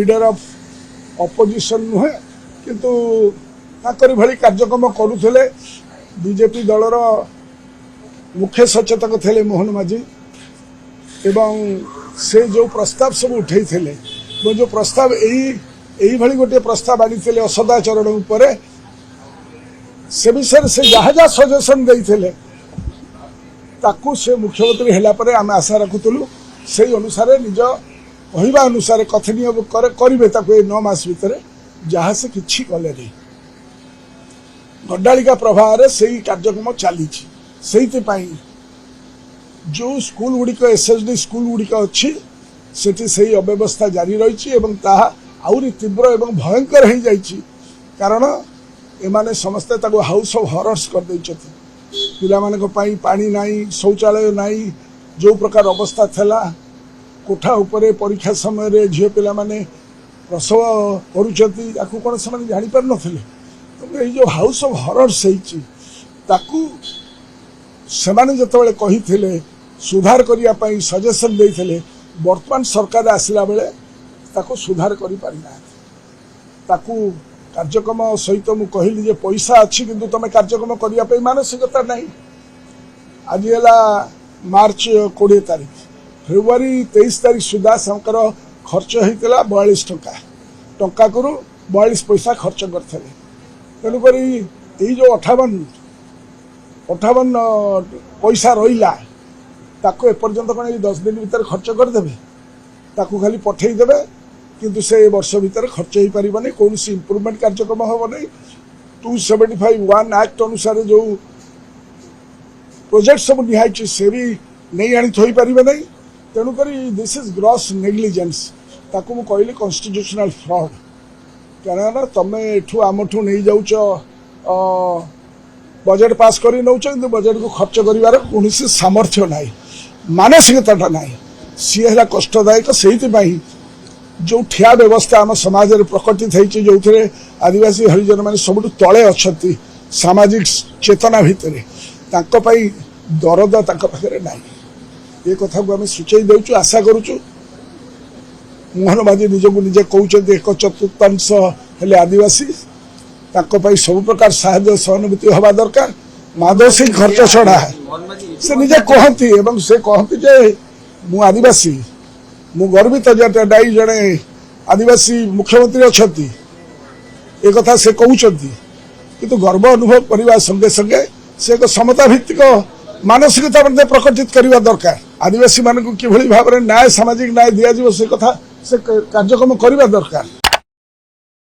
Leader of opposition नुहे किंतु ताकरी भली कार्यक्रम करुले बीजेपी दलर मुख्य सचेतक थे मोहन माझी एवं से जो प्रस्ताव सब उठे जो प्रस्ताव यही भली गोटे प्रस्ताव आनी असदाचरण उपर से विषय से जहाँ जहाँ सजेसन देते ताकू से मुख्यमंत्री है आम आशा रखुलु से अनुसार निज कहवा अनुसार कथनीय करेंगे 9 मास भितर जहाँ से किसी कले नहीं गड्डालिका प्रभाव से कार्यक्रम चली जो स्कूल गुड़िक एसएसडी स्कूल गुड़िक अच्छी से अव्यवस्था जारी रही आहरी तीव्र एवं भयंकर हो जाइए कारण एमाने समस्ते हाउस ऑफ हॉरर्स कर पाई पानी नाई शौचालय नाई जो प्रकार अवस्था थला कोठा उपरे परीक्षा समय झील पिला माने प्रसव करुचंती याकू कौन से जानी पार नथिले तो जो हाउस ऑफ हॉरर्स ताकू सेमाने जतबेले कहिथिले सुधार करिया पई सजेशन देइथिले वर्तमान सरकार आसिला बेले ताकू सुधार करि पारि ना ताकू कार्यक्रम सहित मु कहली जे पैसा अच्छी किंतु तुम कार्यक्रम करिया पई मानसिकता नहीं आज है मार्च 20 तारीख फेब्रुआरी 23 तारीख सुधा संकर खर्च होता 42 टंका टंका करू 42 पैसा खर्च करते तेणुक यही जो 58 पैसा रहा ताको एपर्यंत कौन 10 दिन भीतर खर्च करदे ताकू खाली पठेदेवे किंतु से वर्ष भीतर खर्च हो पारे कौन इम्प्रूवमेंट कार्यक्रम हम नहीं 275(1) एक्ट अनुसार जो प्रोजेक्ट सब निहाई से भी नहीं आनी थोई पारे नहीं तेणुक दिस इज ग्रॉस नेग्लिजेंस ताकू मु कहली कॉन्स्टिट्यूशनल फ्रॉड कारण तुम एठू आमठू नहीं जाऊच बजेट पास कर नौ बजेट को खर्च कर कौन सामर्थ्य ना मानसिकता ना सी है कष्टदायक से जो ठिया व्यवस्था आम समाज में प्रकटित होती जो थे आदिवासी हरिजन मैंने सब तले अच्छा सामाजिक चेतना भितर दरद पाखे ना ये कथा को आम सूचई देचु आशा करुचु मोहन माझी निजक निजे कहते 1/4 हेले आदिवासी सब प्रकार साहाय्य सहानुभूति हवा दरकार माधोसी खर्च छड़ा से निजे कहती से कहती जे मु आदिवासी मु गर्वित दाई जड़े आदिवासी मुख्यमंत्री अच्छा एक कथा से कहते किंतु गर्व अनुभव करने संगे संगे से एक समता भित्तिक मानसिकता प्रकटित करने दरकार आदिवासी मान कि भाव में न्याय सामाजिक न्याय दिज्व से कथा से कार्यक्रम करने दरकार।